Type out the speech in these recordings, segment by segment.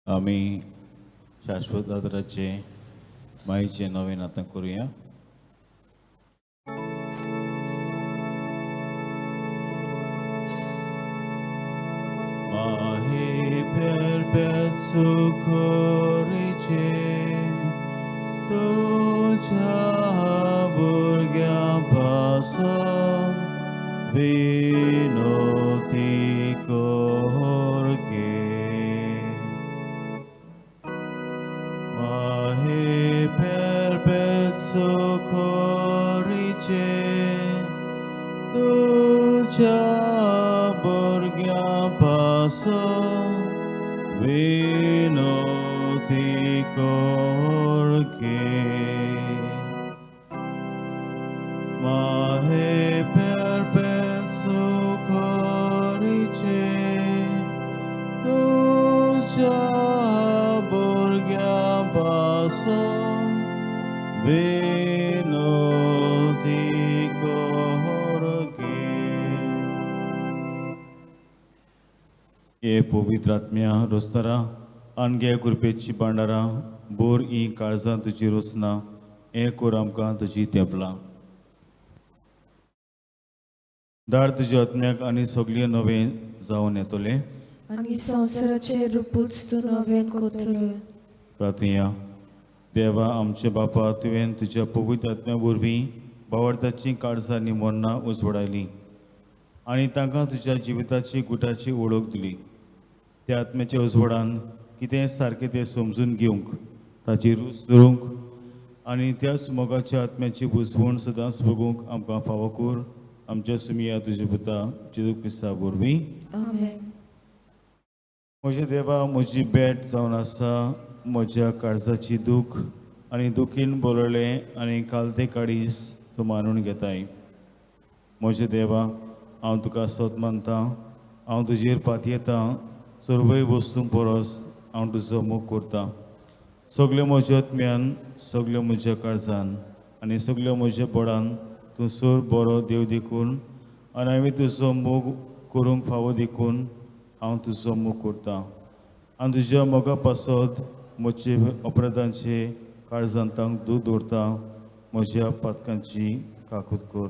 आम्ही शाश्वत आदराचे माईचे नवीन आता करूया. माहे perpetuo corice तुझ्या भुरग्यापासून विनोती कोरगे माहे perpetuo corice तुझ्या भुरग्यापासून विनोती कोरगे माहे perpetuo corice तुझ्या भुरग्यापासून विनोती कोरगे. हे पवित्र आत्म्या रोस्तारा आनगे कृपेची भांडारा बोर ई काळजां तुजी रोसना हे कोर आमकां तुजी तेंपलां. दार तुज्या आत्म्याक आनी सगळे नवे जावन येतले आनी संवसाराचे रुपूच तूं नवें कोतले. प्रार्थुया. देवा आमचे बापा तुवें तुज्या पवित्र आत्म्या वरवीं भावार्थाची काळजां आनी मरणां उजवडायलीं आनी तांकां तुज्या जिविताची गुटाची ओळख दिली. त्या आत्म्याच्या उजवडान कितें सारकें तें समजून घेवंक ताची रूच धरूंक आनी त्याच मोगाच्या आत्म्याची बुजवण सदांच भोगूंक आमकां फावो कर. आमच्या सुमिया तुजे पुता जेजू क्रिस्ता वरवीं. आमेन. म्हजे देवा म्हजी भेट जावन आसा म्हज्या काळजाची दूख आनी दुखीन बोलले आनी कालते काडीस तूं मानून घेताय. म्हजे देवा हांव तुका सोद मानतां, हांव तुजेर पातयेतां. सर्वय वस्तू परस हांव तुजो मोग करतां. सगळे म्हज्या आत्म्यान, सगळे म्हज्या काळजान आनी सगळे म्हज्या बोडान तूं सोर बरो देव देखून आनी हांवें तुजो मोग करूंक फावो देखून हांव तुजो मोग करतां. आनी तुज्या मोगा पासत म्हजे अपराधांचे काळजांतांक दूद दवरता. म्हज्या पातकांची काकूत कर.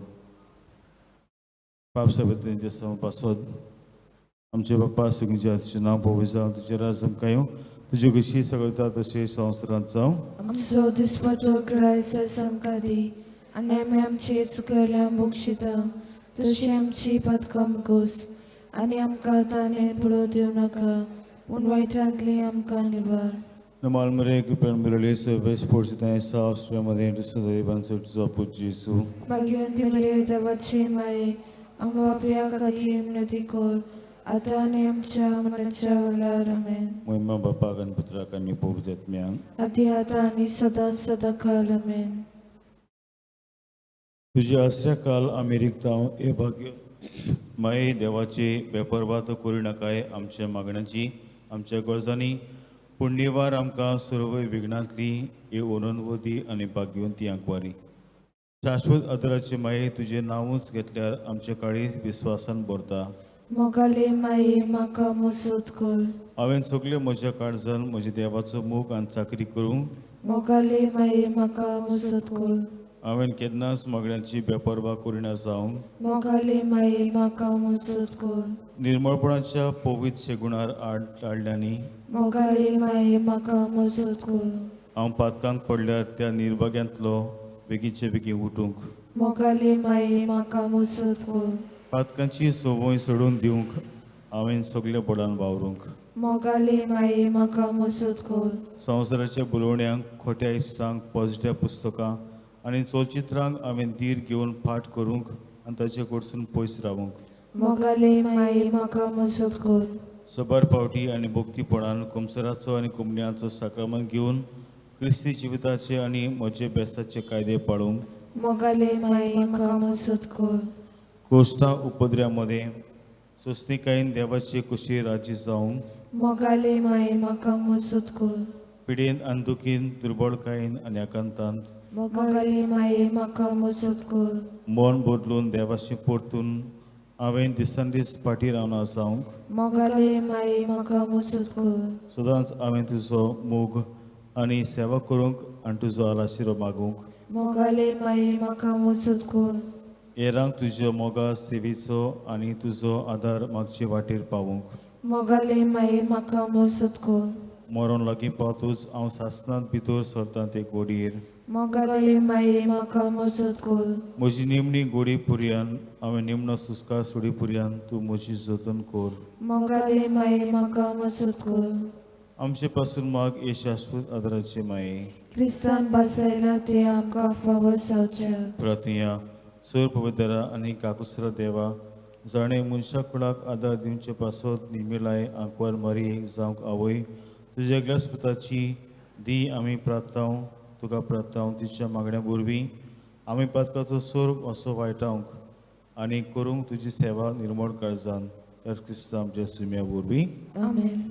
पाप सभेचे पासत आमचे बापा सुगीच्या तुजें नांव पवित्र जावं, तुजें राज आमकां येवं, तुजी कशी सगळता तशें संवसारांत जावं. आमचो दिसपतो क्रायस आमकां दी आनी आमी आमची चुकयल्यां मोक्षिता तशी आमची पदकां मुकोस आनी आमकां ताणें पडो दिवं नाका पूण वायटांतली आमकां निवार. नमाल मरे कृपेन मिरले सर्वेश पोषिताय सावस्ट्यामध्ये इंटरसोदेवांचो तुझा पूज्य येसू. भाग्यवंती मरिये देवाची माये आमकां पापया खातीर विनंती कर आतां आनी आमच्या मरणाच्या वेळार. आमेन. महिमा बापाक आनी पुत्राक आनी पवित्र आत्म्याक आदी आतां आनी सदां सदांकाळ. आमेन. तुझ्या आसऱ्या काल आमी रिगतांव हे भाग्य माये देवाची बेपरवाद करूं नाकाय. आमच्या मागण्यांची आमच्या गरजांनी पुण्यवार आमकां सर्व विघ्नांतली हे ओनवदी आनी भाग्यवंती आंकवारी. शाश्वत आदराचे माये तुजें नांवूच घेतल्यार आमचे काळीज विस्वासान भरता. मोगाले माये म्हाका मजत कर. हांवें सगळे म्हज्या काळजान म्हज्या देवाचो मोग आनी चाकरी करूंक मोगाले माये म्हाका मजत कर. हांवें केन्नाच मागण्यांची बेपरवा करिना जावं मोगाले माये म्हाका मजत कर. निर्मळपणाच्या पवित्र शेगुणार आड टाळल्यांनी मोगाले माये म्हाका मजत कर. हांव पातकांत पडल्यार त्या निर्भाग्यांतलो बेगीचे बेगीन उठूंक मोगाले माये म्हाका मजत कर. पातकांची सोवय सोडून दिवंक हांवें सगळ्या बोडान वावरूंक मोगाले माये म्हाका मजत कर. संवसाराच्या बुलवण्यांक खोट्या इश्टांक पॉझिटिव्ह पुस्तकां आनी चलचित्रांक हांवें धीर घेवन फाट करूंक आनी ताचे कडसून पयस रावूंक मोगाले माये म्हाका मजत कर. सबार पावटी आनी भक्तीपणान कुमसराचो आनी कुमण्याचो साक्रामंत घेवन क्रिस्ती जिविताचे आनी म्हजे बेस्ताचे कायदे पाळूंक मोगाले माये म्हाका मजत कर. कोश्टां उपद्र्यामध्ये सुस्तीकायेन देवाचे कुशी राजी जावंक मोगाले माये म्हाका मजत कर. पिडेन आनी दुखीन दुर्बळकायेन आनी आकांतांत मोगाले माये म्हाका मजत कर. मन बदलून देवाशी परतून हांवें दिसान दीस फाटीं रावना जावंक मोगाले माये म्हाका मजत कर. सदांच हांवें तुजो मोग आनी सेवा करूंक आनी तुजो आलाशिरो मागूंक मोगाले माये म्हाका मजत कर. हेरांक तुज्या मोगा सेवेचो आनी तुजो आदार मागचे वाटेर पावूंक मोगाले माये म्हाका मजत कर. मरण लागीं पावतूच हांव सासणांत भितर सरतां ते गोडयेर मोगाले माये म्हाका मजत कर. म्हजी निमणी गोडी पुरयान हांवें निमणो सुस्कार सोडी पुरयान तूं म्हजी जतन कर मोगाले माये म्हाका मजत कर. आमचे पासून माग हे शाश्वत आदाराचे माये क्रिस्तान बसयला ते आमकां फावो जावचे. प्रार्थया सर पवित्रा आनी काकुसरा देवा जाणें मनशा कुळाक आदार दिवचे पासत निमिलाय आंकवार मारी जावंक आवय तुज्या एकल्यास्पताची दी आमी प्रार्थाव तुका प्रार्थाव तिच्या मागण्या वरवीं आमी पातकाचो सोर असो वायटावंक आनी करूंक तुजी सेवा निर्मळ काळजान तर क्रिस्तांव आमच्या सुम्या वरवीं आमेन.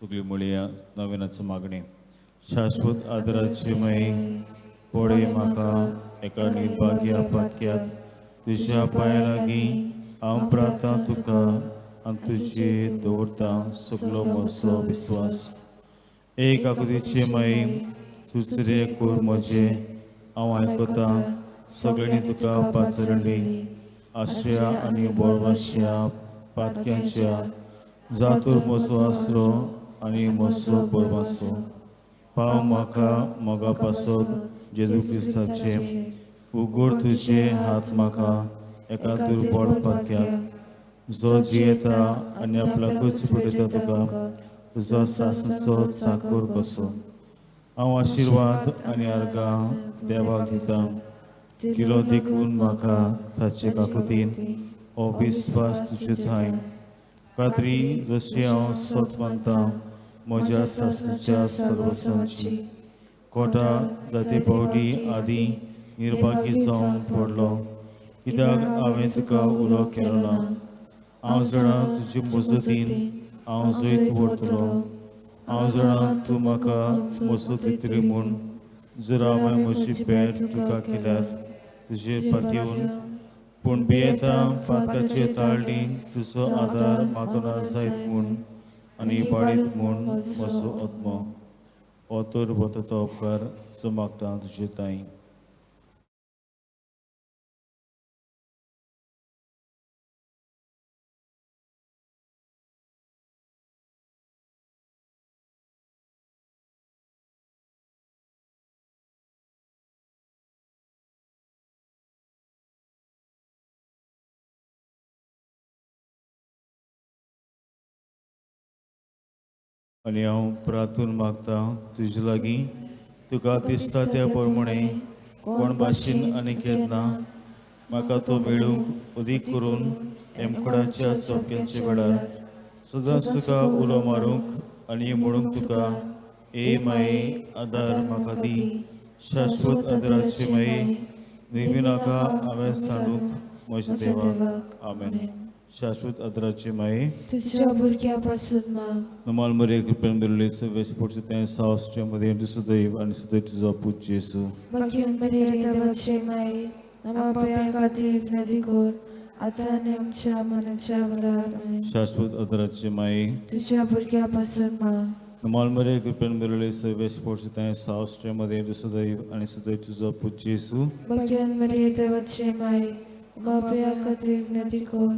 सगळी म्हणया नविनाचो मागणें शाश्वत आदाराचे माये पडे म्हाका एका निर्भाग्या पातक्यात तुज्या पांया लागीं हांव प्रार्थना तुका आनी तुजेर दवरता सगळो म्हजो विस्वास एक आकुतीचे माये सुचरे कोर म्हजे हांव आयकता सगळ्यांनी तुका पाचरली आश्रया आनी बोरवाश्या पातक्यांच्या जातूर म्हजो आसरो आनी म्हजो बोरवासो पाव म्हाका मोगा पासत जेजू क्रिस्ताचे उगड तुजे हात म्हाका एका दुर्बळ पातक्याक जो जियेता आनी आपल्याकूच पडयता तुका तुजो सासणचो चाकर कसो हांव आशिर्वाद आनी आर्गां देवाक दितां किलो देखून म्हाका ताचे काकुतीन हो विस्वास तुजे थंय खात्री जशी हांव स्वत मानतां म्हज्या सासणेच्या सर्वसांची कोटा जाती पावटी आदी निर्भागी जावन पडलो कित्याक हांवें तुका उलो केलो ना हांव जाणा तुजे मजतीन हांव जैत व्हरतलो हांव जाणा तूं म्हाका मजत दितली म्हूण जर हांवें म्हजी भेट तुका केल्यार तुजे पातयेवन पूण भियेता पातकाचे ताळणी तुजो आदार म्हाका ना जायत म्हूण आनी बाळीत म्हूण म्हजो आत्मो हो तर वता उपकार जो मागता तुजे ताई आनी हांव प्रार्थून मागता तुजे लागीं तुका दिसता त्या प्रमाणे कोण भाशेन आनी केन्ना म्हाका तो मेळूंक अदीक करून हेमकडाच्या चौक्यांचे वेळार सदांच तुका उलो मारूंक आनी म्हणूंक तुका ए माये आदार म्हाका दी शाश्वत आदाराचे माये नेहमी नाका हांवें सांडूंक म्हज्या देवाक आमेन शाश्वत आदाराचे माये तुझ्या भुरग्यापासून माग. नमाल मरे कृपेन बेरले सवेस पोटचे तें सावस्ट्यामध्ये सुदैव आणि सुदैव तुझा पूज जेसू Bagian menderita bercemai, nama paya katif nadikor, आता नेमच्या मनाच्या वरार शाश्वत आदाराचे माये तुझ्या भुरग्यापासून माग. नमाल मरे कृपेन बेरले सवेस पोटचे तें सावस्ट्यामध्ये सुदैव आणि सुदैव तुझा पूज जेसू Bagian menderita bercemai, nama paya katif nadikor,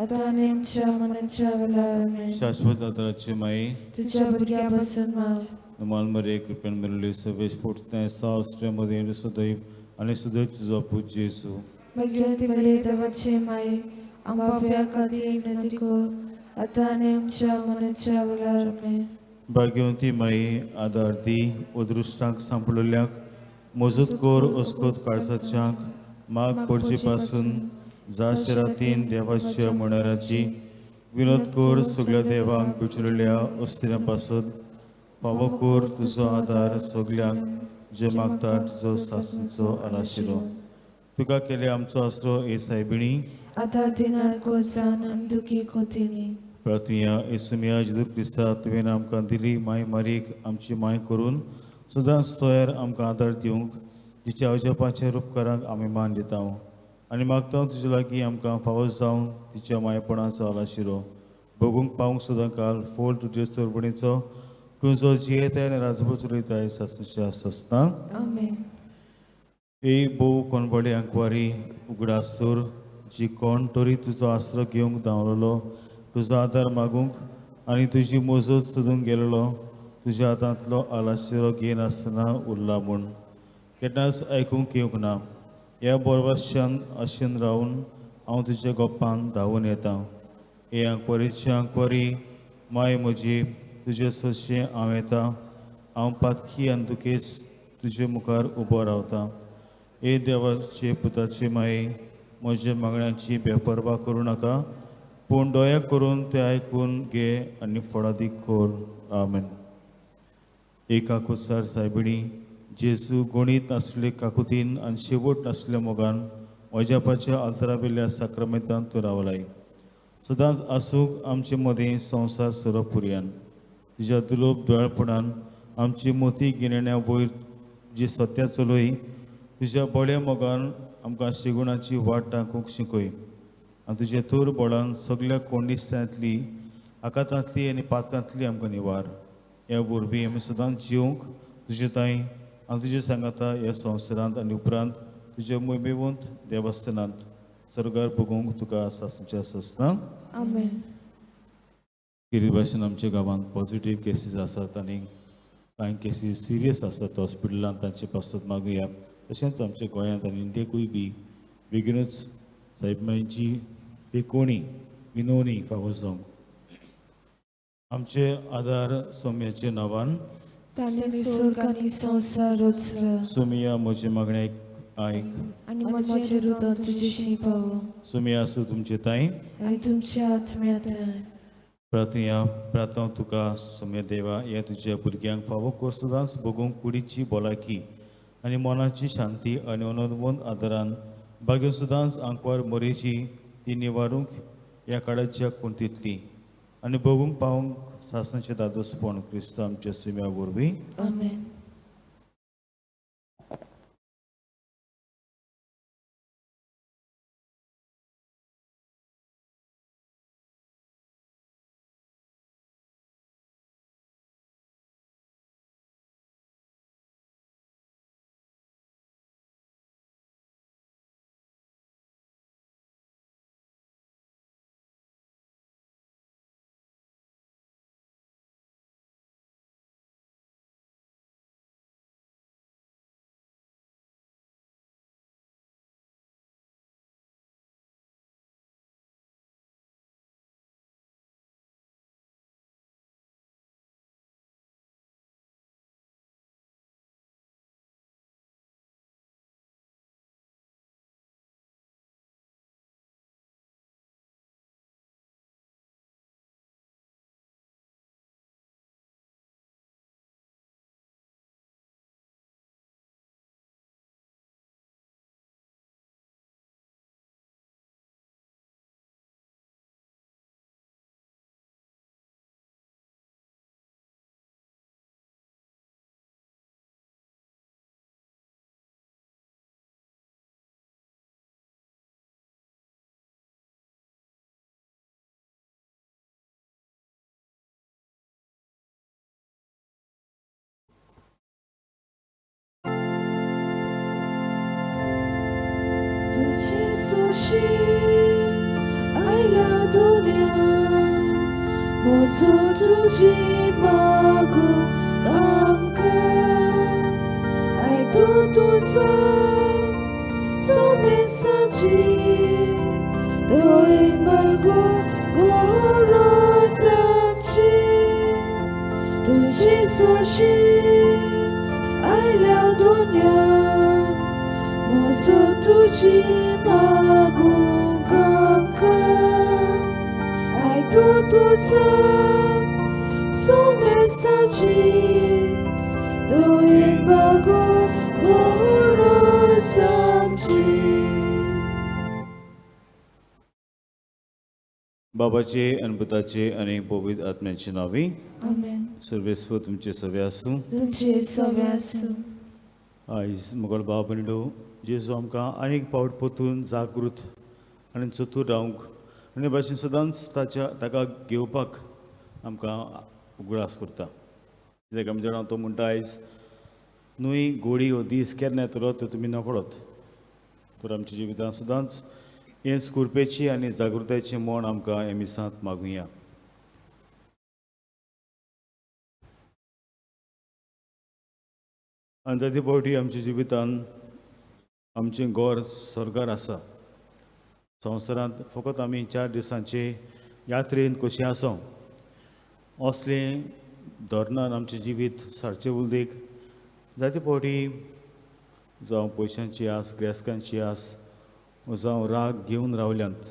आता नेमच्या मनाच्या वरार शाश्वत आदाराचे माये तुझ्या भुरग्यापासून माग. नमाल मरे कृपेन बेरले सवेस पोटचे तें सावस्ट्यामध्ये सुदैव आणि सुदैव तुझा पूज जेसू Bagian menderita bercemai, nama paya katif nadikor, आता नेमच्या मनाच्या वरार भाग्यवंती माये आदार दी अदृश्टांक सांपडलेल्याक मजत कोर अस्कोत काळजाच्यांक माग पडचे पासून जाशे रातीन देवाच्या मणाराची विनोद कोर सगळ्या देवांक बिचरलेल्या अस्तिऱ्या पासून फावो कोर तुजो आदार सगळ्यांक जे मागतात तुजो सासणचो आलाशिरो तुका केले आमचो आसरो ए सायबिणी आता दिनार गोजान आनी दुखी कोतीनी प्रार्थया येसुमिया जेजू क्रिस्ता तुवें आमकां दिली माय मारीक आमची माय करून सदांच तोयार आमकां आदार दिवंक तिच्या अजपाच्या उपकारांक आमी मान दिता आनी मागता तुजे लागीं आमकां फावो जावन तिच्या मायपणाचो आलाशिरो बगूंक पावूंक सुद्दां काल फोल तुजे सोरबणीचो तुजो जियेताय आनी राजपूत उलयताय सासच्या सस्तां आमेन. ए बोव कोणबडे आंकवारी उगडासतोर जी कोण तरी तुजो आसरो घेवंक धांवलेलो तुजो आदार मागूंक आनी तुजी मोजत सोदूंक गेलेलो तुज्या हातांतलो आलाशिरो घेयन आसतना उरला म्हूण केन्नाच आयकूंक येवंक ना. ह्या बोरवाशान आशेन रावन हांव तुज्या गोपान धांवून येतां. हे आंकवारीचे आंकवारी माय म्हजी तुजे सोशें हांव येतां. हांव पातकी आनी दुखेस तुजे मुखार उबो रावतां. हे देवाचे पुताचे माये म्हज्या मागण्यांची बेपरवा करूं नाका पूण दोया करून ते आयकून घे आनी फळादीक कोर. आमेन. एका कुसार सायबिणी जेजू गणीत नासले काकुतीन आनी शेवट नासल्या मोगान वजापाच्या आल्तरावेल्या साक्रमेंतान तूं रावलाय. सदांच आसूंक आमचे मदीं संवसार सरो पुरयान तुज्या दुलोप दोळापणान आमची मोती गिन्याण्या वयर जी सत्या चलोय तुज्या बळ्या मोगान आमकां शेगुणाची वाट टाकूंक शिकय आनी तुज्या तोर बळान सगळ्या कोंडिस्त्यांतली आकातांतली आनी पातकांतली आमकां निवार. ह्या वरवीं आमी सदांच जिवंक तुजे ताई आनी तुजे सांगाता ह्या संवसारांत आनी उपरांत तुज्या मोहिमेवंत देवस्थानांत सर्गार बगूंक तुका सासूच्या सस्तां आमेन. किरी भाशेन आमच्या गांवांत पॉझिटीव केसीस आसात आनी कांय केसीस सिरियस आसात हॉस्पिटलांत तांचे पासत मागुया. तशेंच आमच्या गोंयांत आनी इंडियेकूय बी बेगीनूच सायबमांची बेकोणी विनवणी फावो जावंक आमचे आदार सौम्याच्या नांवान ताणें स्वर्ग आनी संवसार रचला सोमिया म्हजे मागणेक आयक आनी म्हजें हृदय तुजेशी पावो सोमिया आसूं तुमचे ताई आनी तुमच्या आत्म्याताय. प्रार्थना तुका सोम्या देवा ह्या तुज्या भुरग्यांक फावो कर सदांच बगूंक कुडीची भलायकी आनी मनाची शांती आनी अनोदवंत आदारान बागेन सदांच आंकवार मोरेची ती निवारूंक ह्या काळाच्या कुंतीतली आनी बगूंक पावूंक सासणाचें दादोसपण क्रिस्त आमच्या सोम्या वरवीं आमेन. तुझे सोशी आयला दुनियान मोजो तुझी मागू काम कर आयतो तुझो सोमेसाची दोय मागू गोरोस आमची तुझे सोशी आयला दुनियान मोजो तुझी मागू काम कर आयतो तुझो सोमेसाची दोय मागू गोरोस आमची. बाबाचे आनी पुताचे आनी पवित्र आत्म्याचे नावी आमेन. सर्वेस्वर तुमचे सवे आसूं. तुमचे सवे आसूं. आयज मुगल भाव भयणीनो जेजू आमकां आनीक पावट परतून जागृत आनी चतूर रावंक आनी भाशेन सदांच ताका घेवपाक आमकां उगडास करता. कित्याक आमी जाणा तो म्हणटा आयज न्हूय गोडी हो दीस केन्ना येतलो तो तुमी नकळत. तर आमच्या जिवितांत सदांच हेच कुरपेची आनी जागृतायेचें मोण आमकां हे मिसांत मागुया. आनी जायते फावटी आमच्या जिवितांत आमचें घर स्वर्गार आसा. संवसारांत फकत आमी 4 दिसांचे यात्रेन कशी आसा असलें धोरणान आमचें जिवीत सारचें उलदेक जायते फावटी जावं पयशांची आस क्रेस्कांची आस जावं राग घेवन रावल्यांत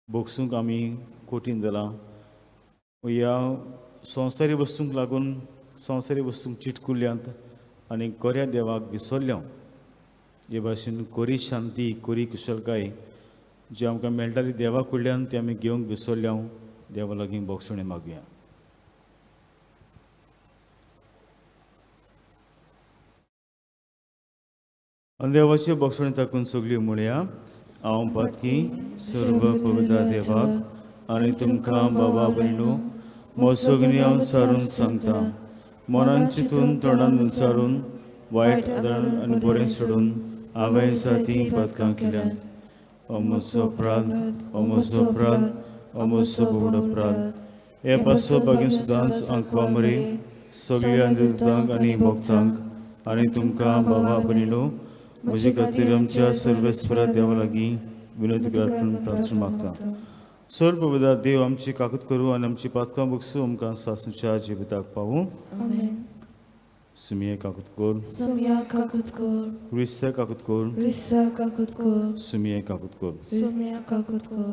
भोगसूंक आमी कठीण जालां. ह्या संवसारी वस्तूंक लागून संवसारी वस्तूंक चिटकुल्ल्यांत आनी खऱ्या देवाक विसरल्या हे भाशेन खरी शांती खरी कुशलकाय जी आमकां मेळटाली देवा कडल्यान ती आमी घेवंक विसरल्या. देवा लागीं बोगसणे मागुया. आनी देवाचे बोगसणे ताकून सगळी म्हणया. हांव पातकी सर्व पवित्र देवाक आनी तुमकां बाबा भयणू म्हजो सगळी हांव सारून सांगता. मनान चिंतून तोंडान विचारून वायट आदरण आनी बरें सोडून हांवें साती पदकां केल्यात. हो म्हजो अपराध हो म्हजो अपराध हो म्हजो व्हड अपराध. हे पासो बागेन सुद्दांच आंकवा मरे सगळ्या देवतांक आनी भक्तांक आनी तुमकां बाबा भयणू म्हजे खातीर आमच्या सर्वेस्परा देवा लागीं विनंती करातून प्रार्थना मागता. सर पवित्र देव आमची काकूत करूं आनी आमची पातकां बगसूं आमकां सासणच्या जिविताक पावूं. सुमिये काकूत कोर Sumia kakutkor, क्रिस्ता काकूत कोर Rissa kakutkor, सुमिये काकूत कोर. Sumia kakutkor,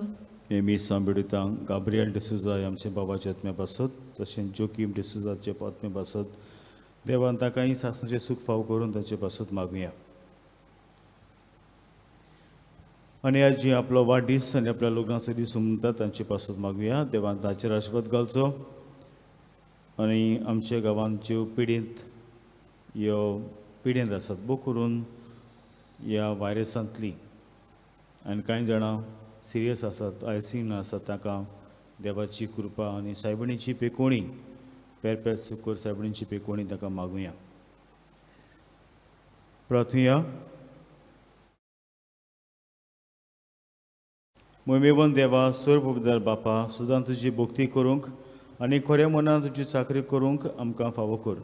हे मी सांबिडितां गाब्रियल डिसुजा आमचे बाबाचे आत्म्या पासत तशेंच जोकीम डिसुजाचे आत्म्या पासत देवान ताकाय सासणाचें सूख फाव करून ताचे पासत मागुया. आनी आज जी आपलो वाडदीस आनी आपल्या लग्नाचो दीस मनयतात तांचे पासत मागुया. देवान ताचेर आशिर्वाद घालचो आनी आमच्या गांवांत ज्यो पिडेंत आसात भोव करून ह्या वायरसांतली आनी कांय जाणां सिरियस आसात आयसीयून आसात ताका देवाची कृपा आनी सायबिणीची पेकोणी पेर सुकर सायबिणीची पेकोणी ताका मागुया. प्रार्थुया. मोहिमेवन देवा सोर पवित्र बापा सदां तुजी भक्ती करूंक आनी खऱ्या मनान तुजी चाकरी करूंक आमकां फावो कर.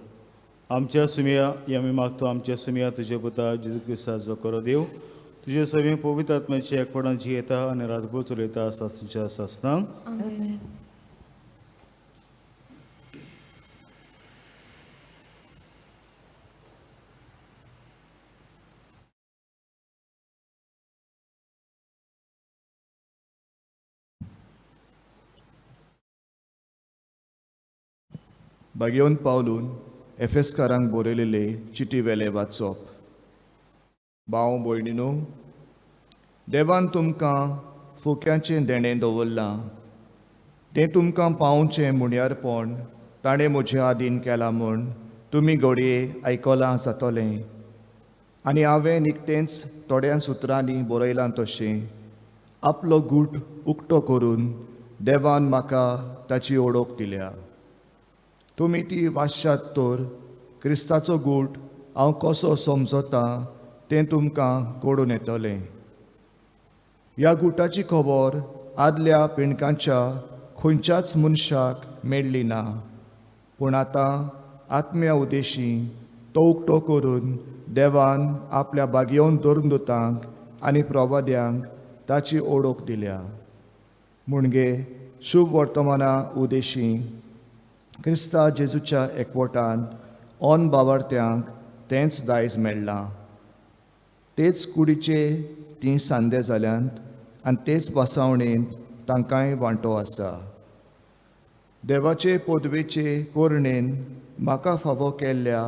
आमच्या सुमिया आमी मागतो आमच्या सुमिया तुजे पुता जेजू क्रिस्ताचो खरो देव तुजे सगळे पवित्र आत्म्याचे एकपणान जियेता आनी रातभर चलयता सासणच्या सासणां. Amen. बागेवन पावलून एफेसकारांक बरयलेले चिटी वेले वाचप. भाव भयणीनो, देवान तुमकां फुक्यांचें देणें दवरलां तें तुमकां पावोवचें म्हणयारपण ताणें म्हजे आदीन केलां म्हूण तुमी घडये आयकलां जातलें. आनी हांवें निकतेंच थोड्या सुत्रांनी बरयलां तशें आपलो गूट उक्तो करून देवान म्हाका ताची ओळख दिल्या. तुमी ती वाचशात तर क्रिस्ताचो गूट हांव कसो समजतां तें तुमकां कळून येतलें. ह्या गुटाची खबर आदल्या पिणकांच्या खंयच्याच मनशाक मेळ्ळी ना, पूण आतां आत्म्या उदेशी तो उक्तो करून देवान आपल्या बागेवन दोरदूतांक आनी प्रवाद्यांक ताची ओळख दिल्या. म्हणजे शुभ वर्तमाना उदेशी क्रिस्ता जेजूच्या एकवटान ऑन बावार्थ्यांक तेंच दायज मेळ्ळां. तेच कुडीचे तीं सांदे जाल्यांत आनी तेच बसावणेंत तांकांय वांटो आसा. देवाचे पदवेचे कोरणेन म्हाका फावो केल्ल्या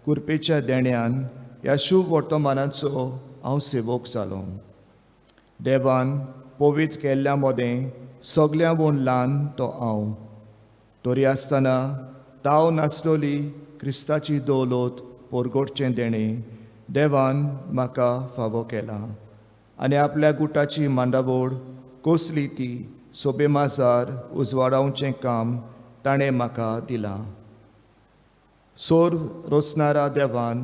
कुरपेच्या देण्यान ह्या शुभ वर्तमानाचो हांव सेवक जालो. देवान पवित्र केल्ल्या मोदें सगळ्यांवन ल्हान तो हांव. तरी आसतना ताव नासलोली क्रिस्ताची दौलत पोरगोटचें देणें देवान म्हाका फावो केला आनी आपल्या गुटाची मांडावळ कोसली ती सोबेमाजार उजवाडावचें काम ताणें म्हाका दिलां. सोर रोचणारा देवान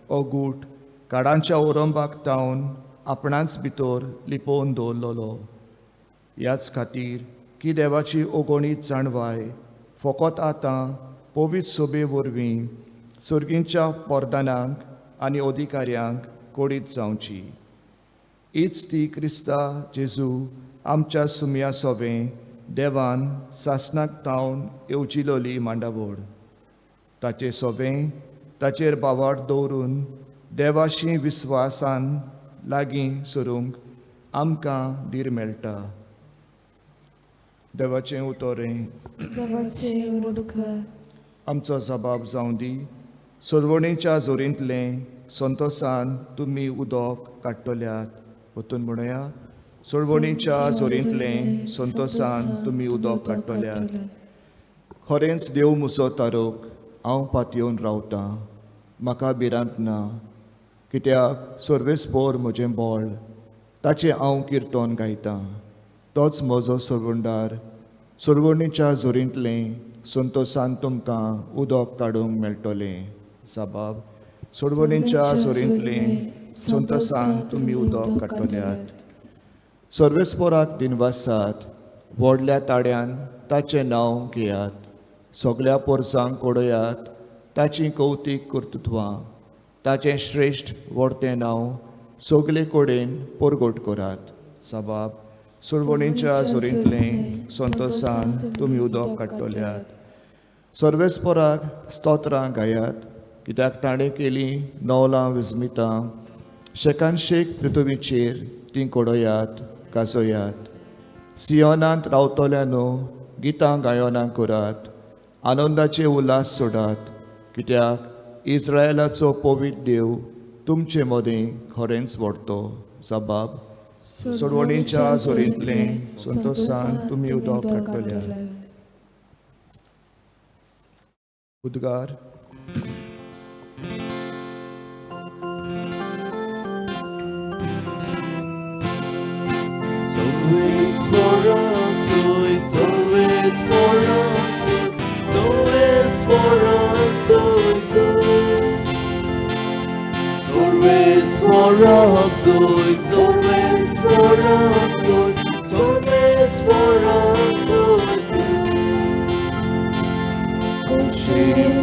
हो गूट काडांच्या ओरंबाक तावन आपणाच भितर लिपोवन दवरलोलो. ह्याच खातीर की देवाची ओगोणीत जाणवाय फकत आतां पवित्र सोबे वरवीं सर्गींच्या पोरदानांक आनी अधिकाऱ्यांक कोडीत जावची. हीच ती क्रिस्ता जेजू आमच्या सुमया सोबें देवान सासणाक तावन येवजिलोली मांडावळ. ताचे सोबें ताचेर बावाड दवरून देवाशी विस्वासान लागीं सरूंक आमकां धीर मेळटा. देवाचें उतोरें देवाचे उडकार आमचो जबाब जावं दी. सोडवणीच्या जोरींतलें संतोसान तुमी उदक काडटल्यात. वतून म्हणया, सोडवणीच्या जोरींतलें संतोसान तुमी उदक काडटल्यात. खरेंच देव म्हजो तारोक हांव पातयेवन रावतां. म्हाका भिरांत ना, कित्याक सर्वेस्पोर म्हजें बोळ ताचें हांव किर्तन गायतां. तोच म्हजो सोडवणदार. सोडवणीच्या जोरींतलें संतोसान तुमकां उदक काडूंक मेळटलें. जबाब सोडवणीच्या जोरींतलें संतोसान तुमी उदक काडटल्यात. सर्वेस्पोराक दिनवासात व्हडल्या ताड्यान ताचें नांव घेयात. सगळ्या पोरसांक कोडयात ताची कौतीक कर्तुत्वां. ताचें श्रेश्ठ व्हडतें नांव सगळे कोडेन पोरगोट करात. जबाब सोडवणीच्या जोरींतलें संतोसान तुमी उदक काडटल्यात. सर्वेस्पोराक स्तोत्रां गायात, कित्याक ताणें केलीं नवलां विस्मितां. शेकानशेक पृथ्वीचेर तीं कोडयात गाजोयात. सियोनांत रावतल्यांनो गितां गायनां करात. आनंदाचे उल्हास सोडात, कित्याक इस्रायलाचो पवित्र देव तुमचे मदें खरेंच व्हडतो. जबाब सोडवणीच्या जोरींतलें संतोसान तुमी उदक काडटल्यात. उद्गार Always for us, always for us, always for us, always for us, always for us, always for us,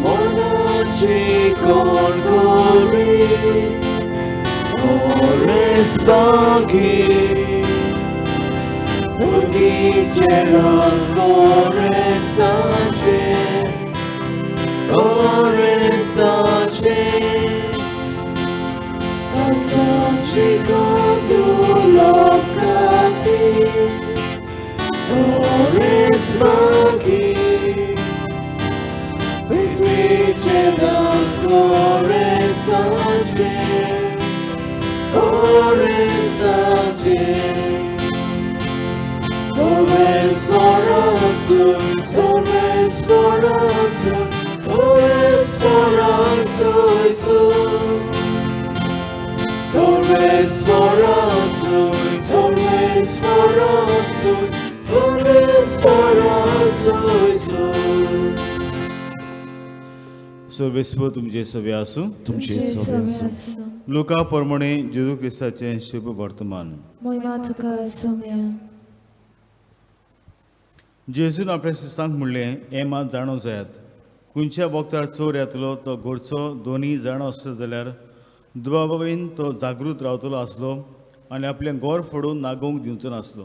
Monaci Gorgori, Ores Bagi. Zogicieras koresacie, Kazaci godulokati, Koresmagi. Wytwycieras koresacie, Always for us, always for us, always for us, always for us, always for us, always for us, always. सर्वेस्व तुमचे सवे आसूं. तुमचे सोबे आसूं. Luca प्रमाणे जेजू क्रिस्ताचें शुभ वर्तमान. महिमा तुका सोम्या. जेजून आपल्या शिसांक म्हणलें, हें मात जाणो जायात, खंयच्या वखदार चोर येतलो तो घरचो दोनी जाणो आसलो जाल्यार दुबाबाबेन तो जागृत रावतलो आसलो आनी आपलें गोर फोडून नागोवंक दिवचो नासलो.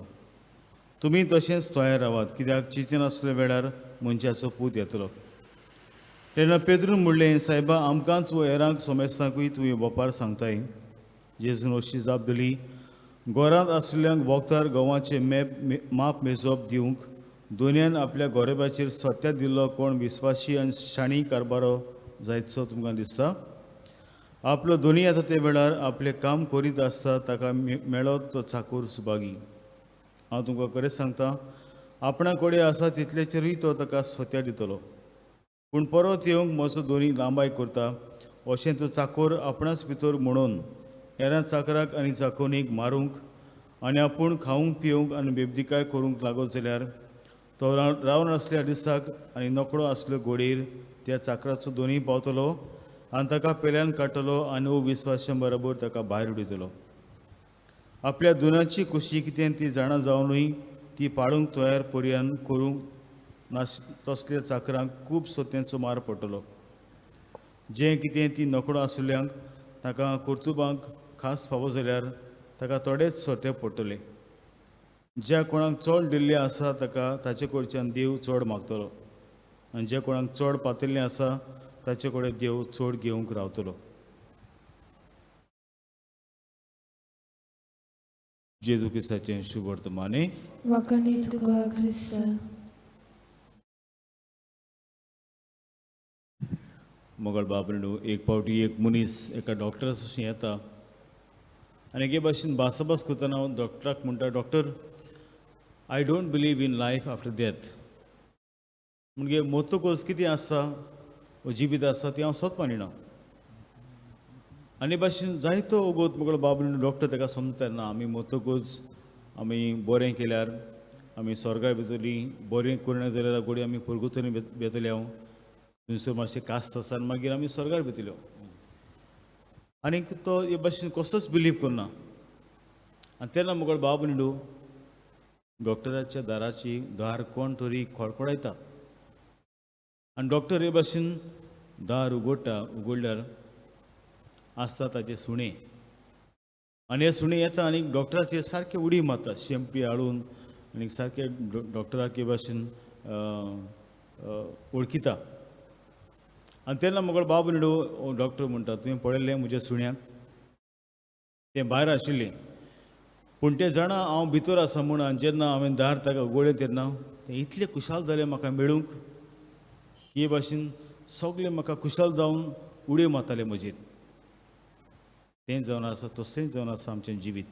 तुमी तशेंच तयार रावात, कित्याक चिंतिनासल्या वेळार मनशाचो पूत येतलो. तेन्ना पेद्रून म्हणलें, सायबा, आमकांच वो हेरांक सोमेस्तांकूय तुवें बोपार सांगताय. जेजून अशी जाप दिली, गोरांत आशिल्ल्यांक वखदार गोवाचें माप मेजप दिवंक दोनयान आपल्या गोरेबाचेर सत्या दिल्लो कोण विस्वासी आनी शाणी कारबारो जायतसो तुमकां दिसता. आपलो दोनी येता ते वेळार आपलें काम करीत आसता ताका मेळत तो चाकूर सुभागी. हांव तुमकां खरेंच सांगतां, आपणा कडेन आसा तितलेचेरूय तो ताका सत्या दितलो. पूण परत येवंक म्हजो दोनी लांबाय करता अशें तो चाकोर आपणाच भितर म्हणून हेरां चाकराक आनी चाकोनीक मारूंक आनी आपूण खावंक पिवंक आनी बेबदिकाय करूंक लागत जाल्यार तो रावन आसल्या दिसाक आनी नोकळो आसलो घोडयेर त्या चाकराचो दोनूय पावतलो आनी ताका पेल्यान काडटलो आनी विस्वाशां बरोबर ताका भायर उडयतलो. आपल्या दुनाची खुशी कितें ती जाणा जावनूय ती पाडूंक तयार पर्यान करूंक तसल्या चाकरांक खूब सोत्यांचो मार पडटलो. जें कितें ती नोकळो आसल्यांक ताका कर्तुबांक खास फावो जाल्यार ताका थोडेच सोटे पडटले. ज्या कोणाक चड दिल्लें आसा ताका ताचे कडच्यान देव चड मागतलो आनी ज्या कोणाक चड पातिल्लें आसा ताचे कडेन देव चड घेवंक रावतलो. जेजू क्रिस्ताचें शुभ वर्तमाने. वखणी तुका ख्रिस्त. मोगळ बाबरेडू एक पावटी एक मनीस एका डॉक्टरास अशें येता आनी हे भाशेन भासाभास करतना हांव डॉक्टराक म्हणटा, doctor I don't believe in life after death. म्हणजे मोतकूच कितें आसता व जिवीत आसा ती हांव सोत मानिना. आनी भाशेन जायतो वगोत मोगळ बाबरेडू डॉक्टर ताका समजता ना आमी मोतकूच आमी बरें केल्यार आमी स्वर्गाक भितरली, बरें करना जाल्यार घोडी आमी पुर्गुतनी बेतले हांव थंयसर मातशें कास्त आसा आनी मागीर आमी स्वर्गार भितल्यो. आनीक तो हे भाशेन कसोच बिलीव करना. आनी तेन्ना मुगळ बाब न्हिडू डॉक्टराच्या दाराची दार कोण तरी खडखडायता आनी डॉक्टर हे भाशेन दार उगडल्यार आसता ताचे सुणे आनी हे सुणे येता आनी डॉक्टराचेर सारके उडी मारता शेंपी हाडून आनी सारके डॉक्टराक हे भाशेन वळखिता. आनी तेन्ना मुगळ बाब न्हिडू डॉक्टर म्हणटा, तुवें पळयल्लें म्हज्या सुण्याक तें भायर आशिल्लें पूण तें जाणा हांव भितर आसा म्हूण. आनी जेन्ना हांवें दार ताका उगडलें तेन्ना तें इतलें खुशाल जालें म्हाका मेळूंक हे भाशेन सगळें म्हाका खुशाल जावन उडयो मारताले म्हजेर. तें जावन आसा तसलेंच जावन आसा आमचें जिवीत.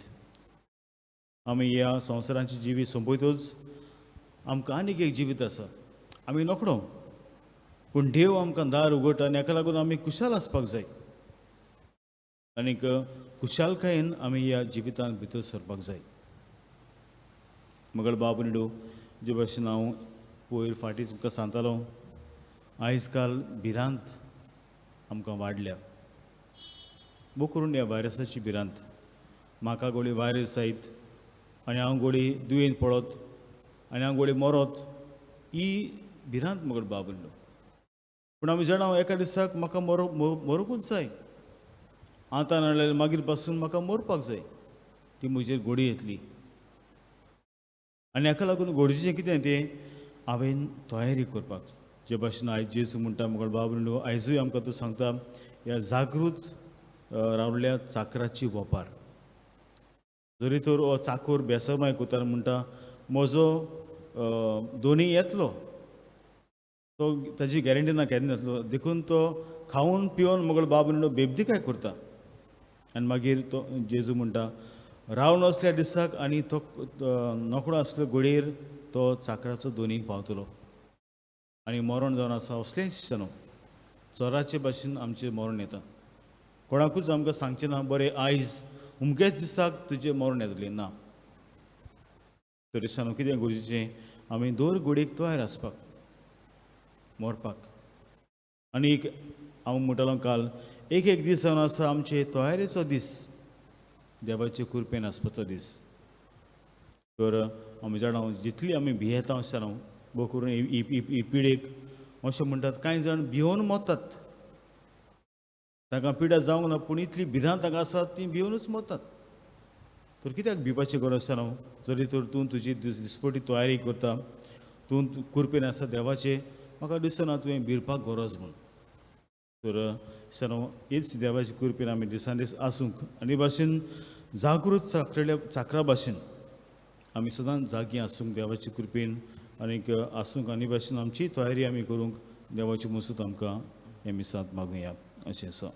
आमी ह्या संवसाराचें जिवीत सोंपयतूच आमकां आनीक एक जिवीत आसा. आमी नोकळो पूण देव आमकां दार उगडटा आनी हाका लागून आमी खुशाल आसपाक जाय आनीक खुशालकायेन आमी ह्या जिवितांत भितर सरपाक जाय. मगळ बाब न्हिडू जे भाशेन हांव पयर फाटीं तुमकां सांगतालो, आयज काल भिरांत आमकां वाडल्या. बो करून ह्या व्हायरसाची भिरांत. म्हाका गोळी व्हायरस जायत आनी हांव गोळी दुयेंत पडत आनी हांव गोळी मरत ही भिरांत मगळ बाब न्हिडू. पूण आमी जाणा एका दिसाक म्हाका मरूंकूच जाय. आतां नाजाल्यार मागीर पासून म्हाका मरपाक जाय. ती म्हजेर घोडी येतली आनी हाका लागून घोडयेचें कितें तें हांवें तयारी करपाक. जे भाशेन आयज जेजू म्हणटा मुगळ बाब न्हिडू आयजूय आमकां तूं सांगता ह्या जागृत रावल्ल्या चाकराची वपार. जरी तर हो चाकोर बेसमाय कोतार म्हणटा म्हजो दोनी येतलो तो ताची गॅरंटी ना केन्ना येतलो. देखून तो खावन पिवन मुगळ बाब न्हिडू बेबदिकाय करता आनी मागीर तो जेजू म्हणटा रावन असल्या दिसाक आनी तो नोकळो आसलो घोडयेर तो चाकराचो दोनीय पावतलो आनी मरण जावन आसा असलेंच दिसता न्हू. चोराचे भाशेन आमचें मरण येता. कोणाकूच आमकां सांगचें ना बरें आयज अमकेच दिसाक तुजें मरण येतलें ना. तरी कितें गरजेचें आमी दर घोडयेक तयार आसपाक मरपाक. आनी एक हांव म्हणटालो काल एक दीस जावन आसा आमचे तयारेचो दीस, देवाचे कृपेन आसपाचो दीस. तर आमी जाणा जितली आमी भियेता अशें न्हू बो करून ही पिडेक अशें म्हणटात कांय जाण भिवून मरतात. ताका पिडा जावंक ना पूण इतली भिरांत ताका आसा ती भिवूनच मरतात. तर कित्याक भिवपाची गरज आसा न्हू. जरी तर तूं तुजी दिसपटी तयारी करता, तूं कृपेन आसा देवाचे, म्हाका दिसना तुवें भिरपाक गरज म्हूण. तर न्हू हीच देवाची कृपेन आमी दिसान दीस आसूंक आनी भाशेन जागृत चाकरा भाशेन आमी सदांच जागी आसूंक देवाची कृपेन आनीक आसूंक आनी भाशेन आमची तयारी आमी करूंक देवाची मसूत आमकां हे मिसांत मागुया अशें आसा.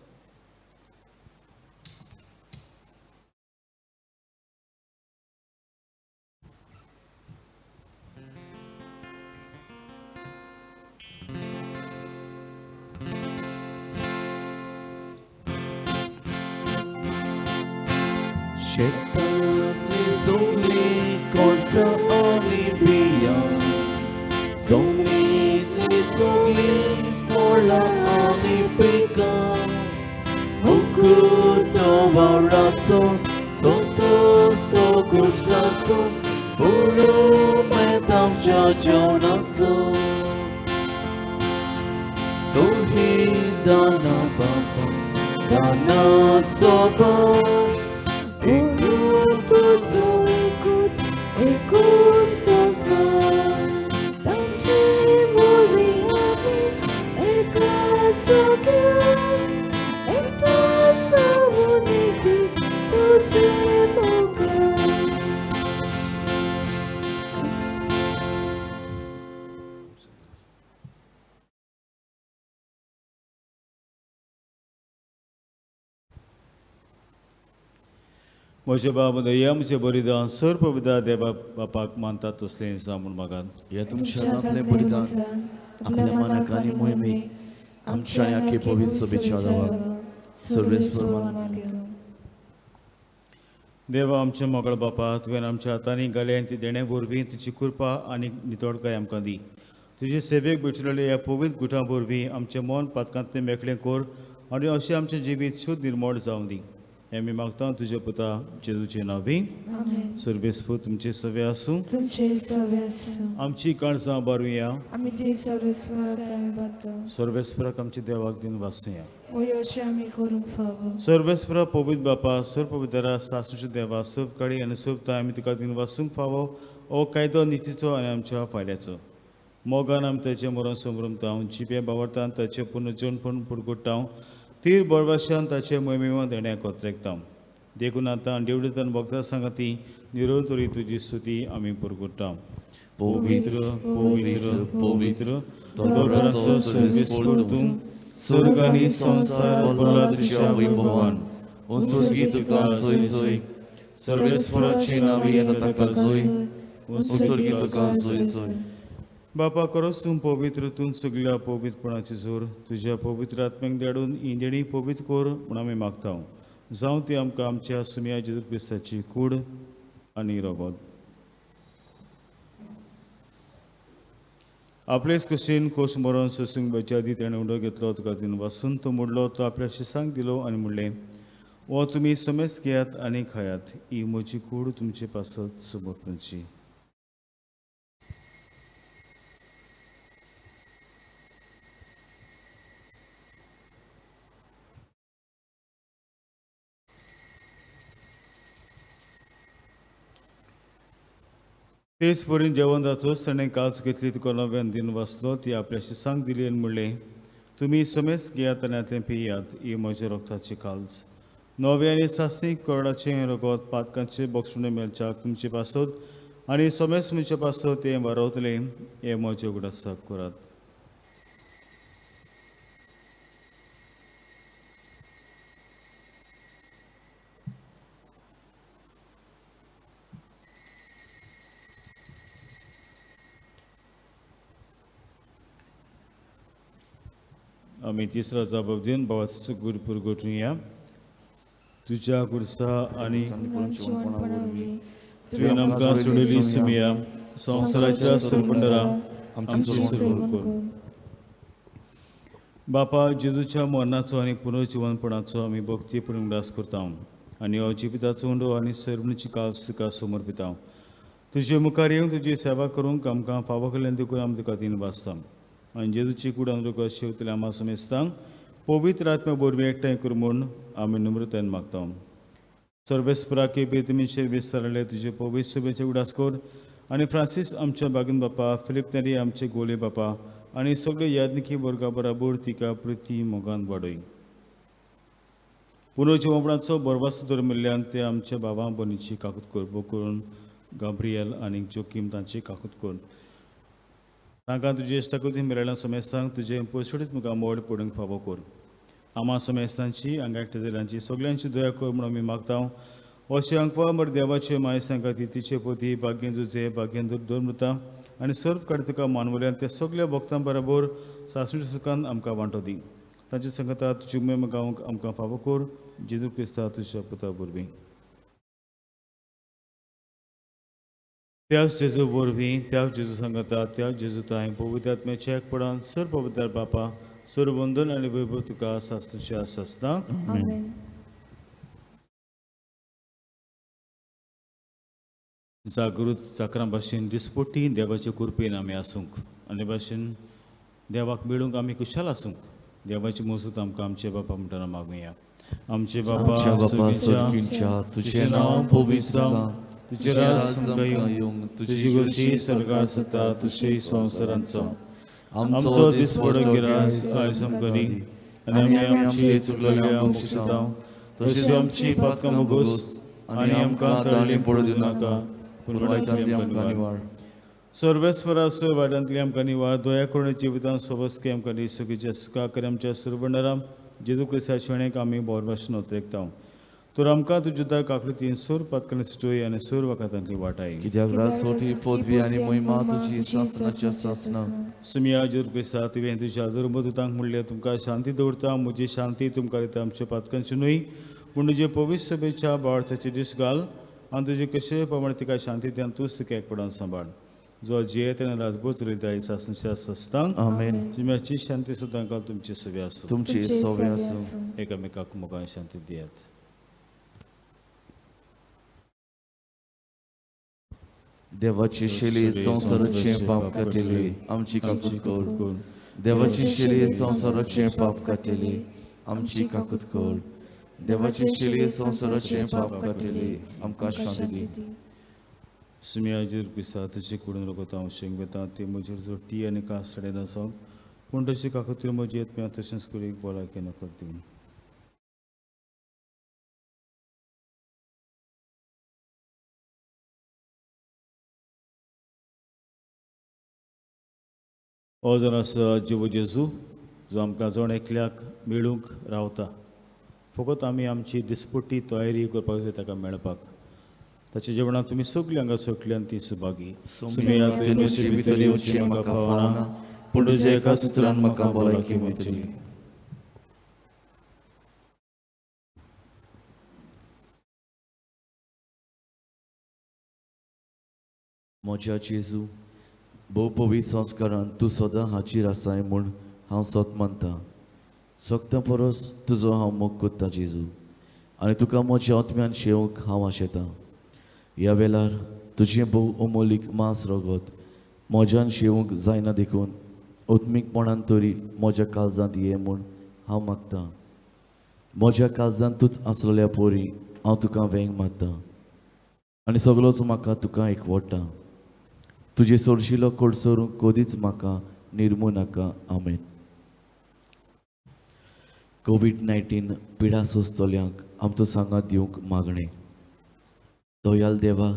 शेतांतली सगळी कोळसा आनी बियां, जमनींतली सगळी फळां आनी पिकां, मुकुटो वावराचो संतोष तो कुश्टाचो, उरूमेंत आमच्या जेवणाचो. तो ही दाना बाबा, दाना सोबा, एकूच तुजो एकूच संस्कार, तांची मोरी आमी एका सगळ्या, एकदां सावून एक दीस तुजें मोगान. म्हजे बाब दया म्हजे बलिदान सर पविता देवा बापाक मानतात तसलें जावून मागात. हे तुमच्या हातांतलें बलिदान आपल्या मनाक आनी मोहिमेक आमच्या आनी आख्खे पवित्र सभेच्या देवाक सर्वेस्वर मान. देवा आमच्या मोगळ बापा तुवें आमच्या हातांनी घालें ती देण्या वरवीं तुजी कृपा आनी नितळकाय आमकां दी. तुजे सेवेक भेटलेल्या ह्या पवित्र गुठां वरवीं आमचें मन पातकांतलें मेकळें कर आनी अशें आमचें जिवीत शुद्ध निर्मळ जावं दी. हें आमी मागता तुजे पुता जेजूचे नांवी. आमेन. सर्वेस्पर तुमचे सवे आसूं. तुमचे सवे आसूं. आमची काळजां बारुया. आमी ती सर्वेस्पराताय बाता. सर्वेस्पराक आमच्या देवाक दिन वासुया. वयोचे आमी करूंक फावो. सर्वेस्परा पवित्र बापा सर पवित्रा सासूच्या देवा सब काळी आनी सब टायम आमी तुका दिन वासूंक फावो हो कायदो नितीचो आनी आमच्या फायद्याचो. मोगान आमी ताचें मरण समृमतां जिपे बावरतां ताचें पुनर्जन्मपण पुडगुट्टां तीर बरभाशान ताचे मोहिमेवान देण्या कोत्रेकतां. देखून आतां देवडीतन भक्तां सांगाती निरंतरी तुजी स्तुती आमी पुरगुट्टां. पवित्र पवित्र पवित्र दोतोराचो सर्वेस्पर तूं स्वर्ग आनी संसार भरला तुज्या वैभवान. उंचगी तुका सोय सोय सर्वेस्पराची नांवी येता ताका सोय. उंचगी तुका सोय सोय. बापा खरोच तूं पवित्र तूं सगळ्या पवित्रपणाची जोर तुज्या पवित्र आत्म्याक धाडून ही देणी पवित्र कोर म्हूण आमी मागता. जावं ती आमकां आमच्या सुम्या जेजू क्रिस्ताची कूड आनी रगत. आपलेच कशेन कोश मरण सोसूंक बच्या आदी ताणें उडो घेतलो तुका दिन वासून तो मोडलो तो आपल्या शिसांक दिलो आनी म्हणलें वो तुमी समेज घेयात आनी खायात ही म्हजी कूड तुमचे पासत सुबोतची. तेच पर्यंत जेवण जातोच ताणें काच घेतली तुका नव्यान दिन वाचलो ती आपल्या शिसांक दिली आनी म्हणलें तुमी समेज घेयात आनी आतलें पियात ही म्हज्या रगताची काल्ज. नवे आनी सासणीक करडाचें रगत पातकांचे बोक्षणे मेलच्याक तुमचे पासत आनी समेज म्हणचे पासत तें वारवतलें हें म्हजें उगडासाक करात. आमी तिसरा जबाब दिवन बाबाचो गुड पुरगोटुया. तुज्या गुरसा आनी तुवें आमकां सोडिल्ली सुमिया संवसाराच्या सरपंडरा आमची सुरू कर. बापा जेजूच्या मरणाचो आनी पुनर्जिवनपणाचो आमी भक्तीपणान उगडास करता आनी हो जिविताचो उंडो आनी सरमणीची कास तुका समर्पिता. तुजे मुखार येवन तुजी सेवा करूंक आमकां फावो कडल्यान देखून आमी तुका दिन वाचता आनी जेजूची कूड आनी तुका शेवतले आमा समेजता पवित्र आत्म्या वरवीं एकठांय कर म्हूण आमी नम्रतायेन मागता. सर्वेस्पराके बेतमीचेर विस्तारले तुजे पवित्र सभेचे उडास कर आनी फ्रांसीस आमच्या बागीन बापा फिलिप नेरी आमचे गोले बापा आनी सगळे याज्ञिकी वर्गा बराबर तिका प्रिती मोगान वाडय. पुनर्जिवपणाचो बरवास धर्मिल्ल्यान ते आमच्या भावां भयणीची काकूत कर बकरून गाब्रियल आनी जोकीम तांची काकूत कर. तांकां तुजे इश्टाकुती मेळ्ळ्या समेस्तांक तुजे पयसुडीत मुखार मोड पडूंक फावो कर. आमा समेस्तांची आंगा एकटेलांची सगळ्यांची दया कर म्हूण आमी मागता. अशें अंकवा मर देवाचे माय सांगात तिचे पोती भाग्येन जुजे भाग्येन दवरता आनी सर्व काडे तुका मानवल्यान त्या सगळ्या भक्तां बरोबर सासू सुखान आमकां वांटो दी. तांचे संगता तुजी उमेद गावंक आमकां फावो कर जेजू क्रिस्ता तुज्या पुता वरवीं. त्याच जेजू वरवीं त्याच जेजू सांगता त्याच जेजू ताय पवित्र आत्म्याचे एकपडान सर पवित्र बापा सर वंदन आनी वैभव तुका सासुच्या सस्ता आमेन. जागृत चाकरां भाशेन दिसपट्टी देवाचे कृपेन आमी आसूंक आनी भाशेन देवाक मेळूंक आमी खुशाल आसूंक देवाची मजूत आमकां आमचे बापा म्हणटाना मागुया. आमचे बापा आमच्या बापा सुर्गीच्या सुर्गीच्या तुझे नाव पवित्र जावं, तुझे राज संकयूं तुझी गोष्टी सरकार सता तुझे संवसारांचो आमचो दिसपडो गिरास आयज आमकां आनी आमी आमची चुकलेल्या मुक्षितांव तशेंच आमची पातकां मुगोस आनी आमकां तळली पडू दिवं नाका पूण वायटांतली आमकां निवाड. सर्वेस्वरा सो वायटांतली आमकां निवाड दया करून जिवितांत सोबसकी आमकां दी सुखीच्या सुखा कर आमच्या सुरबंडाराम जेजू क्रिस्ताचे शेणेक आमी बोर भाशेन उतरेकतांव. तर आमकां तुज्या दार काकलीतीन सूर पातकांनी सुटोय आनी सूर वाखातांतली वाटाय. कित्याक रासोटी पदवी आनी महिमा तुजी सासनाच्या सासना. सुमिया जेजू क्रिस्ता तुवें तुज्या दुर्मदुतांक म्हणलें तुमकां शांती दवरता म्हजी शांती तुमकां दिता आमच्या पातकांची न्हय पूण तुजे पवित्र सभेच्या बाळथाचे दीस घाल आनी तुजे कशे प्रमाणे तिका शांती दिता तूंच तिका एकपडान सांबाळ. जो जियेत आनी राजभर चलयता सासनाच्या सस्तांक आमेन. तुमची शांती सुद्दां काल तुमची सवे आसूं. तुमची सवय आसूं. एकामेकाक मोगान शांती दियात. देवाची शेली संसाराचे पाप काटिली आमची काकूत कर. देवाची शेली संसाराचे पाप काटिली आमची काकूत कर. देवाची शेली संसाराचे पाप काटिली आमकां शांती दी. सुमिया जेजू क्रिस्ता तुजे कडेन रगता हांव शेंग वेता ती म्हजेर जोडटी आनी कासडे आसा पूण तशी काकूतीर म्हजी येत तशेंच करीक भलायकी नकळ दी. हो जर आसा जिवो जेजू जो आमकां जण एकल्याक मेळूंक रावता फकत आमी आमची दिसपट्टी तयारी करपाक जाय ताका मेळपाक. ताच्या जेवणाक तुमी सगळीं हांगा सोटली आनी ती सुभागी. सुमिया तुवें म्हजे भितर येवची म्हाका फावना पूण तुज्या एका सुत्रान म्हाका भलायकी मेळटली. म्हज्या जेजू भोव पवित्र संस्कारान तूं सदां हाजीर आसाय म्हूण हांव सोत मानता. सगळ्या परस तुजो हांव मोग करता जेजू आनी तुका म्हज्या आत्म्यान शेवंक हांव आशेतां. ह्या वेळार तुजें भोव अमोलीक मांस रगत म्हज्यान शेवंक जायना देखून ओत्मीकपणान तरी म्हज्या काळजांत ये म्हूण हांव मागतां. म्हज्या काळजांतूच आसलेल्या पोरी हांव तुका वेंग मारतां आनी सगळोच म्हाका तुका एकवटा. तुजे सोडशिलो कोडसरूंक कधीच म्हाका निर्मू नाका. आमेन. कोविड-19 पिडा सोंसतल्यांक आमचो सांगात दिवंक मागणें. दयाल देवा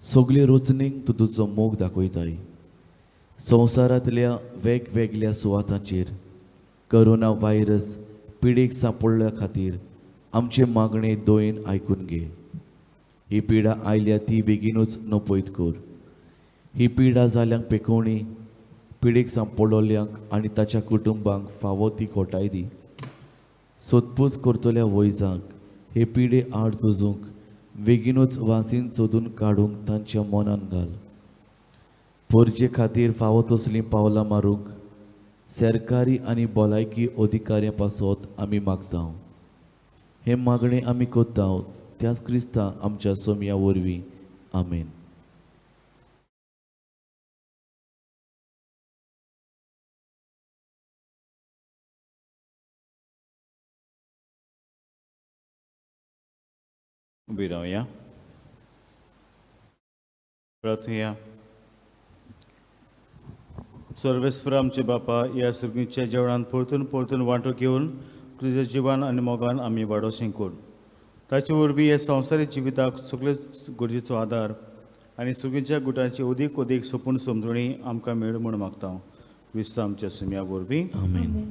सगळे रोचणीक तूं तुजो मोग दाखयताय. संवसारांतल्या वेगवेगळ्या सुवातांचेर कोरोना व्हायरस पिडीक सांपडल्या खातीर आमचे मागणे दोयेन आयकून घे. ही पिडा आयल्या ती बेगीनूच नपयत कर. ही पिडा जाल्यांक पेकोवणी पिडीक सांपडलोल्यांक आनी ताच्या कुटुंबांक फावो ती खोटाय दी. सोदपूस करतल्या वैजाक हे पिडे आड झुजूंक बेगीनूच वासीन सोदून काडूंक तांच्या मनान घाल. पोरजे खातीर फावो तसलीं पावलां मारूंक सरकारी आनी भलायकी अधिकाऱ्यां पासत आमी मागता. हे मागणें आमी कोत्ता त्याच क्रिस्ता आमच्या सोम्या वरवीं. आमेन. उबी रावया. प्रार्थुया. सर्वेस्पर आमचे बापा ह्या सुर्गीच्या जेवणान परतून परतून वांटो घेवन तुज्या जिवान आनी मोगान आमी वाडोवचें कोर. ताचे वरवीं हे संवसारीक जिविताक सगळे गरजेचो आदार आनी सुगीच्या गुटांची अदीक अदीक सोपून समजणी आमकां मेळ म्हूण मागता. क्रिस्ता आमच्या सुम्या वरवीं. आमेन.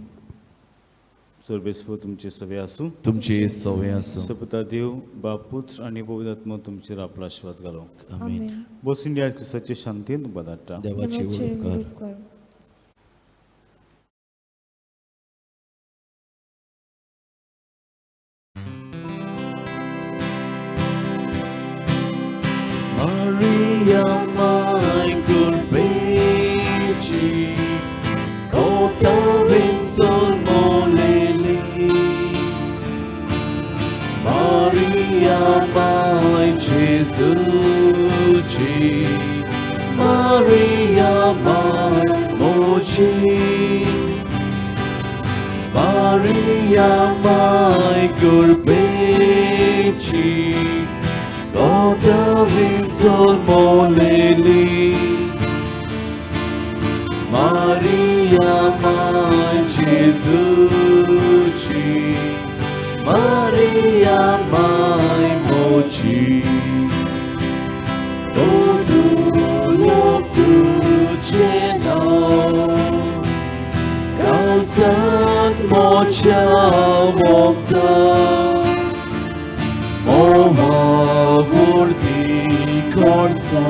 सर्वेस्पर तुमचे सवे आसूं. तुमची सवय आसूं. सपुता देव बाप पुत्र आनी पवित्र आत्मा तुमचेर आपलो आशिर्वाद घालो. आमेन. बसून या क्रिस्ताचे शांतीन बदाडटा. देवाची उपकार. Maria Maria mai curpeci, cota vinson moleli. Maria mai Jesuci, Maria mai moci. Maria mai curpeci, cota vinson moleli. Maria mai Jesuci, Maria mai moci. Todu loptu cenau, kalzat mocha mokta. Moha vorti korsa,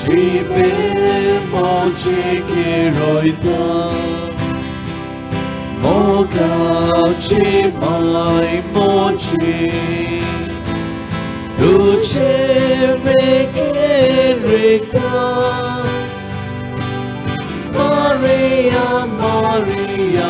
Ciber moche keroita. Moga ce mai moche, Duce vecherita. Maria, Maria,